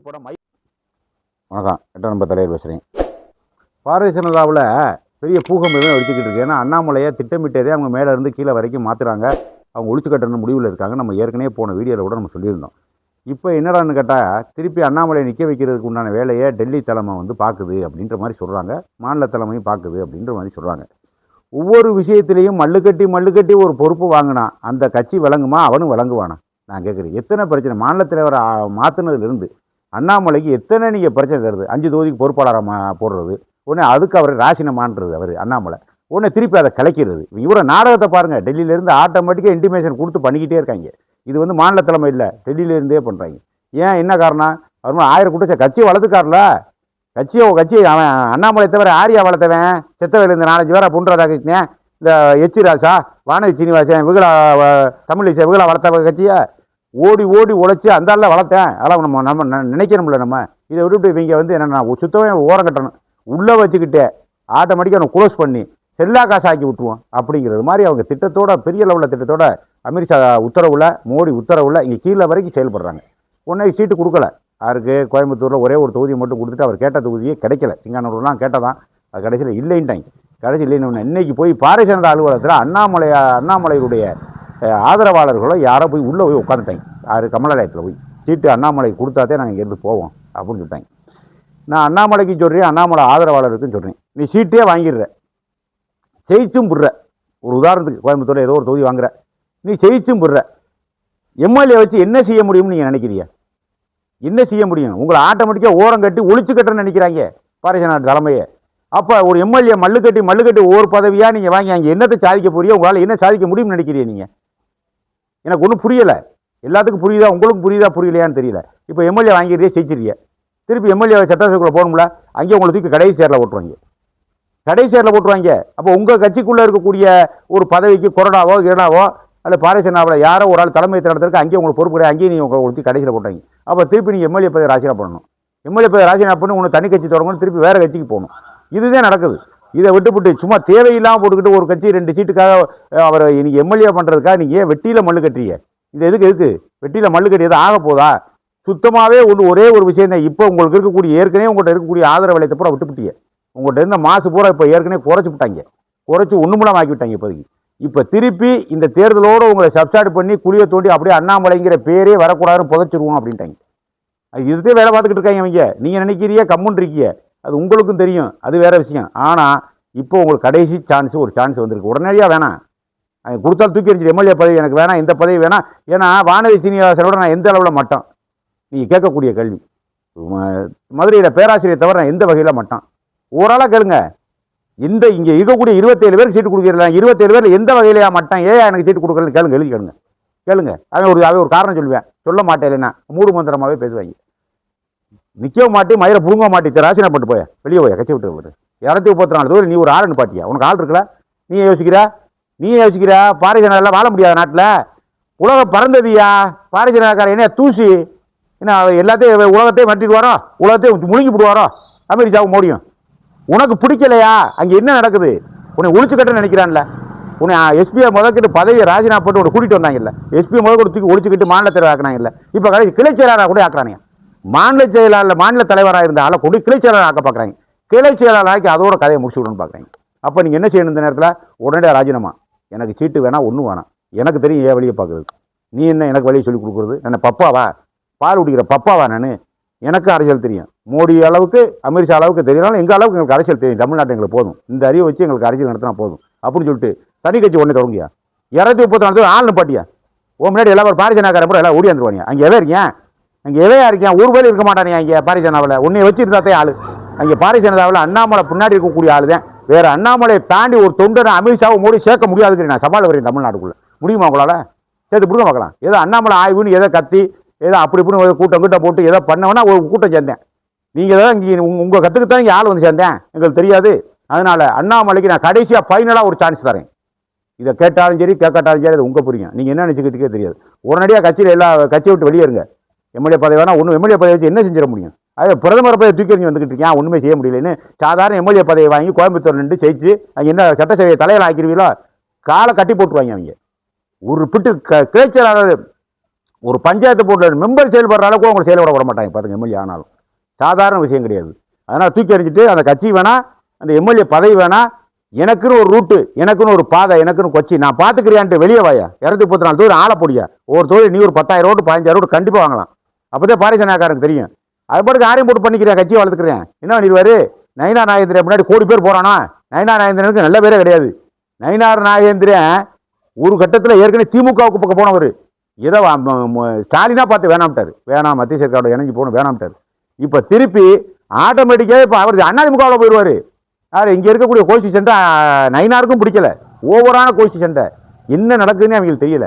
வணக்கம், 8 நம்பர் தலைவர் பேசுகிறேன். பாரதிய ஜனதாவில் பெரிய பூகம்பமே வச்சுக்கிட்டு இருக்கு. ஏன்னா அண்ணாமலையை திட்டமிட்டதே அவங்க மேலே இருந்து கீழே வரைக்கும் மாற்றுறாங்க. அவங்க ஒழிச்சு கட்டணும் முடிவில் இருக்காங்க. நம்ம ஏற்கனவே போன வீடியோவில் கூட நம்ம சொல்லியிருந்தோம். இப்போ என்னடான்னு கேட்டால், திருப்பி அண்ணாமலையை நிற்க வைக்கிறதுக்கு உண்டான வேலையை டெல்லி தலைமை பார்க்குது அப்படின்ற மாதிரி சொல்கிறாங்க. மாநில தலைமையும் பார்க்குது அப்படின்ற மாதிரி சொல்கிறாங்க. ஒவ்வொரு விஷயத்திலையும் மல்லுக்கட்டி ஒரு பொறுப்பு வாங்கினா அந்த கட்சி விளங்குமா? அவனும் விளங்குவானா? நான் கேட்குறேன். எத்தனை பிரச்சனை மாநில தலைவரை மாற்றினதுலேருந்து அண்ணாமலைக்கு எத்தனை நீங்கள் பிரச்சனை தருது. 5 தொகுதிக்கு பொறுப்பாளராக போடுறது, உடனே அதுக்கு அவர் ராசினமான்றது அவர் அண்ணாமலை, உடனே திருப்பி அதை கலைக்கிறது. இவரை நாடகத்தை பாருங்கள். டெல்லியிலேருந்து ஆட்டோமேட்டிக்காக இன்டிமேஷன் கொடுத்து பண்ணிக்கிட்டே இருக்காங்க. இது மாநில தலைமை இல்லை, டெல்லியிலேருந்தே பண்ணுறாங்க. ஏன் என்ன காரணம்? அவர் 1000 கூட்ட கட்சியை வளர்த்துக்காரல. கட்சி அவன் அண்ணாமலை தவிர ஆரியா வளர்த்தவன் செத்தவையில் இந்த 4-5 பேரை புன்றதாக்கிட்டேன். இந்த எச் ராசா, வானதி சீனிவாசன், தமிழிசை விகலா வளர்த்த கட்சியை ஓடி உழைச்சி அந்த ஆளில் வளர்த்தேன். அதெல்லாம் நம்ம நினைக்கணும்ல. நம்ம இதை விட்டுவிட்டு இவங்க என்னென்னா சுத்தமே ஓரம் கட்டணும், உள்ளே வச்சுக்கிட்டே ஆட்டோமேட்டிக்காக நம்ம க்ளோஸ் பண்ணி செல்லா காசு ஆக்கி விட்டுருவோம் அப்படிங்கிறது மாதிரி அவங்க திட்டத்தோட, பெரிய லெவலில் திட்டத்தோட அமித்ஷா உத்தரவில், மோடி உத்தரவில் இங்கே கீழே வரைக்கும் செயல்படுறாங்க. உடனே சீட்டு கொடுக்கல. யாருக்கு? கோயம்புத்தூரில் ஒரே ஒரு தொகுதியை மட்டும் கொடுத்துட்டு அவர் கேட்ட தொகுதியே கிடைக்கல. சிங்கானூர்லாம் கேட்டதான், அது கடைசியில் இல்லைன்ட்டாங்க. கடைசி இல்லைன்னு இன்றைக்கி போய் பாரதிய ஜனதா அலுவலகத்தில் அண்ணாமலையுடைய ஆதரவாளர்களோ யாரோ போய் உள்ளே போய் உட்காந்துட்டாங்க. யார்? கமலாலயத்தில் போய் சீட்டு அண்ணாமலை கொடுத்தாதே நாங்கள் இங்கேருந்து போவோம் அப்படின்னு சொல்லிட்டாங்க. நான் அண்ணாமலைக்கு சொல்கிறேன், அண்ணாமலை ஆதரவாளருக்குன்னு சொல்கிறேன், நீ சீட்டே வாங்கிடுற, ஜெயிச்சும் புடுற. ஒரு உதாரணத்துக்கு கோயம்புத்தூரில் ஏதோ ஒரு தொகுதி வாங்குற, நீ ஜெயிச்சும் புடுற. எம்எல்ஏ வச்சு என்ன செய்ய முடியும்னு நீங்கள் நினைக்கிறீங்க? என்ன செய்ய முடியும்? உங்களை ஆட்டோமேட்டிக்காக ஓரம் கட்டி ஒழிச்சு கட்டுறன்னு நினைக்கிறாங்க பாரதிய ஜனதா தலைமையை. அப்போ ஒரு எம்எல்ஏ மல்லுக்கட்டி ஒவ்வொரு பதவியாக நீங்கள் வாங்கி அங்கே என்னத்தை சாதிக்க போறியோ, உங்களால் என்ன சாதிக்க முடியும்னு நினைக்கிறீங்க நீங்கள்? எனக்கு ஒன்றும் புரியலை. எல்லாத்துக்கும் புரியுதா? உங்களுக்கு புரியுதா புரியலையான்னு தெரியல. இப்போ எம்எல்ஏ வாங்கிடுறியே, ஜெயிச்சிருக்கீங்க, திருப்பி எம்எல்ஏ சட்டசபைக்குள்ளே போகணும்ல, அங்கேயே உங்களை தூக்கி கடைசி சேரில் போட்டுருவாங்க. அப்போ உங்கள் கட்சிக்குள்ளே இருக்கக்கூடிய ஒரு பதவிக்கு கொரோனாவோ கிரணாவோ அல்ல பாரதிய ஜனதாவில் யாரோ ஒரு ஆள் தலைமை நடத்துறதுக்கு அங்கேயே உங்களுக்கு பொறுப்பு கிடையாது, அங்கேயே நீங்கள் உங்களுக்கு கடைசியில் போட்டாங்க. அப்போ திருப்பி நீங்கள் எம்எல்ஏ பதவி ராஜினாமா பண்ணணும். எம்எல்ஏ பதவி ராஜினாமா பண்ணி உங்களை தனி கட்சி தொடங்கணும், திருப்பி வேறு கட்சிக்கு போகணும். இதுதான் நடக்குது. இதை விட்டுவிட்டு சும்மா தேவையில்லாமல் போட்டுக்கிட்டு ஒரு கட்சி 2 சீட்டுக்காக அவரை நீங்கள் எம்எல்ஏ பண்ணுறதுக்காக நீங்கள் ஏன் வெட்டியில் மல்லு கட்டுறீங்க? இது எதுக்கு வெட்டியில் மல்லு கட்டி எதுவும் ஆக போதா? சுத்தமாகவே ஒரே ஒரு விஷயம் தான். இப்போ உங்களுக்கு இருக்கக்கூடிய ஏற்கனவே உங்கள்கிட்ட இருக்கக்கூடிய ஆதரவு வளையத்தை பூரா விட்டுவிட்டீங்க. உங்கள்கிட்ட இருந்த மாசு பூரா இப்போ ஏற்கனவே குறைச்சி ஒன்றுமுலாம் ஆக்கி விட்டாங்க. இப்போதைக்கு இப்போ திருப்பி இந்த தேர்தலோடு உங்களை சப்ஸ்டார்ட் பண்ணி குழியை தோண்டி அப்படியே அண்ணாமலைங்கிற பேரே வரக்கூடாதுன்னு புதைச்சிருவோம் அப்படின்ட்டாங்க. அது இதுதான் வேலை பார்த்துக்கிட்டு இருக்காங்க அவங்க. நீங்கள் நினைக்கிறீங்க கம்முன்னு இருக்கீங்க, அது உங்களுக்கும் தெரியும், அது வேறு விஷயம். ஆனால் இப்போ உங்களுக்கு கடைசி ஒரு சான்ஸ் வந்திருக்கு. உடனடியாக வேணாம், அது கொடுத்தாலும் தூக்கி எறிஞ்சிட்டு எம்எல்ஏ பதவி எனக்கு வேணாம், இந்த பதவி வேணாம். ஏன்னா வானதி சீனிவாசனோட நான் எந்த அளவில் மட்டம்? நீங்கள் கேட்கக்கூடிய கேள்வி. மதுரையில் பேராசிரியர் தவிர நான் எந்த வகையில் மட்டம்? ஓரளவு கேளுங்க. இங்கே இருக்கக்கூடிய 27 பேருக்கு சீட்டு கொடுக்குறீங்களா? 27 பேரில் எந்த வகையிலையா மட்டம்? ஏன் எனக்கு சீட்டு கொடுக்குறேன்னு கேளுங்க. அவன் ஒரு காரணம் சொல்லுவேன், சொல்ல மாட்டேன், இல்லைன்னா மூடு மந்திரமாகவே பேசுவாங்க. நிற்கவும் மாட்டி, மயிரை புடுங்க மாட்டி, ராசினா பண்ணிட்டு போய வெளியே போய் கட்சி விட்டு 234 தொகுதி நீ ஒரு ஆளுன்னு பாட்டியா? உனக்கு ஆள் இருக்குல்ல? நீ யோசிக்கிறா பாரதிய ஜனதாவில் வாழ முடியாத நாட்டில்? உலகம் பறந்ததியா பாரதிய ஜனதாக்காரன்? என்ன தூசி என்ன எல்லாத்தையும் உலகத்தையும் மட்டிடுவாரோ, உலகத்தையும் முழுங்கி விடுவாரோ அமெரிக்காவுக்கு மோடியும்? உனக்கு பிடிக்கலையா? அங்கே என்ன நடக்குது? உன்னை ஒழிச்சு கட்டுன்னு நினைக்கிறான்ல. உன்னை எஸ்பியை முதக்கிட்டு பதவியை ராஜினாமா போட்டு உன்னை கூட்டிகிட்டு வந்தாங்கல்ல. எஸ்பியை முதல் தூக்கி ஒழிச்சுக்கிட்டு மாநில தலைவர் ஆக்கினாங்கல்ல. இப்போ கடைசி கிளை செயலாளராக கூட ஆக்குறாங்க. மாநில தலைவராக இருந்த ஆளை கொண்டு கிளை செயலாளர் ஆக்க பார்க்குறாங்க. கிளை செயலாளர் ஆக்கி அதோட கதையை முடிச்சு விடணும்னு பார்க்குறாங்க. அப்போ நீங்கள் என்ன செய்யணும்? இந்த நேரத்தில் உடனடியாக ராஜினாமா. எனக்கு சீட்டு வேணாம், ஒன்றும் வேணாம், எனக்கு தெரியும் ஏன் வழியை பார்க்குறது. நீ என்ன எனக்கு வழியை சொல்லிக் கொடுக்குறது? நான் பப்பாவா? பால் குடிக்கிற பப்பாவா? எனக்கு அரசியல் தெரியும். மோடி அளவுக்கு, அமித்ஷா அளவுக்கு தெரியனாலும் எங்கள் அளவுக்கு எங்களுக்கு அரசியல் தெரியும். தமிழ்நாட்டு எங்களுக்கு போதும், இந்த அறிவை வச்சு எங்களுக்கு அரசியல் நடத்தினா போதும் அப்படின்னு சொல்லிட்டு தனி கட்சி ஒன்று தொடங்கியா. 234 ஆள்னு பாட்டியா. முன்னாடி எல்லாம் ஒரு பாரதிய ஜனதாக்காரன் கூட எல்லாம் ஓடியாந்துருவாங்க. அங்கே எவையா இருக்கேன்? ஒரு பேர் இருக்க மாட்டானே அங்கே பாரதிய ஜனதாவில். உன்னை வச்சுருந்தாத்தே ஆள் அங்கே பாரதிய ஜனதாவில். அண்ணாமலை பின்னாடி இருக்கக்கூடிய ஆள் தான். வேறு அண்ணாமலையை தாண்டி ஒரு தொண்டனை அமித்ஷாவை மோடி சேர்க்க முடியாதுன்னு நான் சவால் வரேன். தமிழ்நாட்டுக்குள்ளே முடியுமா உங்களால்? சேர்த்து பிடிக்க பார்க்கலாம். ஏதோ அண்ணாமலை ஆய்வுன்னு ஏதோ கத்தி ஏதோ அப்படி இப்படின்னு கூட்டம் போட்டு ஏதோ பண்ணவனா ஒரு கூட்டம் சேர்ந்தேன். நீங்கள் தான் இங்கே உங்கள் கற்றுக்கு தான் இங்கே ஆள் வந்து சேர்ந்தேன், எங்களுக்கு தெரியாது. அதனால் அண்ணாமலைக்கு நான் கடைசியாக ஃபைனலாக ஒரு சான்ஸ் தரேன். இதை கேட்டாலும் சரி கேட்காட்டாலும் சரி, அது உங்கள் புரியும். நீங்கள் என்ன நினச்சிக்கிறதுக்கே தெரியாது. உடனடியாக கட்சியில் கட்சியை விட்டு வெளியேறுங்க. எம்எல்ஏ பதவி வேணா, ஒன்றும் எம்எல்ஏ பதவி வச்சு என்ன செஞ்சிட முடியும்? அது பிரதமர் பதவி தூக்கி எறிஞ்சு வந்துக்கிட்டு இருக்கேன், ஒன்றுமே செய்ய முடியலன்னு. சாதாரண எம்எல்ஏ பதவி வாங்கி கோயம்புத்தூர் நின்று ஜெயிச்சு அங்கே என்ன சட்டசபையை தலையில் ஆக்கிடுவீங்களோ, காலை கட்டி போட்டுருவாங்க அவங்க. ஒரு பிட்டு கிளைச்சலாளர் ஒரு பஞ்சாயத்து போர்டில் மெம்பர் செயல்படுற அளவுக்கு அவங்க செயல்பட விட மாட்டாங்க பாருங்க. எம்எல்ஏ ஆனாலும் சாதாரண விஷயம் கிடையாது. அதனால் தூக்கி எறிஞ்சிட்டு அந்த கட்சி வேணாம், அந்த எம்எல்ஏ பதவி வேணாம், எனக்குன்னு ஒரு ரூட்டு, எனக்குன்னு ஒரு பாதை, எனக்குன்னு கொச்சி நான் பார்த்துக்கிறியான்ட்டு வெளியே வாயா. 234 தொகுதி ஆளை போடியா. ஒரு தொகுதி நீ ஒரு 10,000 ஓட்டு 15,000 ஓட்டு கண்டிப்பாக வாங்கலாம். அப்போதான் பாரிசனாக்காரனுக்கு தெரியும். அது பாட்டுக்கு யாரையும் போட்டு பண்ணிக்கிறேன், கட்சியை வளர்த்துக்கிறேன். என்ன பண்ணிடுவாரு? நயினார் நாகேந்திரன் முன்னாடி கோடி பேர் போறானா? நயினார் நாகேந்திரனுக்கு நல்ல பேரே கிடையாது. நயினார் நாகேந்திரன் ஒரு கட்டத்தில் ஏற்கனவே திமுகவுக்கு பக்கம் போனவர். ஏதோ ஸ்டாலினா பார்த்து வேணாம்ட்டார். வேணாம், மத்திய சர்க்காரோட இணைஞ்சு போகணும் வேணாம்ட்டார். இப்போ திருப்பி ஆட்டோமேட்டிக்காக இப்போ அவர் அதிமுகவில் போயிடுவார். யார் இங்கே இருக்கக்கூடிய கோஷ்டி சண்டை நயினாருக்கும் பிடிக்கல. ஓவரான கோஷ்டி சண்டை என்ன நடக்குதுன்னு அவங்களுக்கு தெரியல.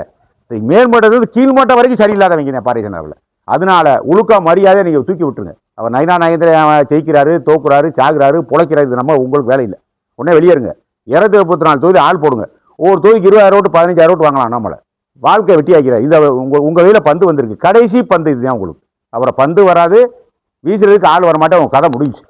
மேல்மட்டது கீழ்மட்டம் வரைக்கும் சரியில்லாதவங்க பாரிசனாவில். அதனால ஒழுக்கா மரியாதை நீங்கள் தூக்கி விட்டுருங்க. அவர் நயினார் நாகேந்திரன் ஜெயிக்கிறாரு, தோக்குறாரு, சாகுறாரு, பொழைக்கிறாரு, இது நம்ம உங்களுக்கு வேலை இல்லை. உடனே வெளியேறுங்க. 234 தொகுதி ஆள் போடுங்க. ஒவ்வொரு தொகுதிக்கு 20,000 ஓட்டு 15,000 ஓட்டு வாங்கலாம். நம்மளை வாழ்க்கை வெட்டி ஆக்கிறார். இது உங்கள் கையில் பந்து வந்திருக்கு, கடைசி பந்து இதுதான் உங்களுக்கு. அவரை பந்து வராது, வீசுறதுக்கு ஆள் வர மாட்டேன், உங்கள் கதை முடிஞ்சு.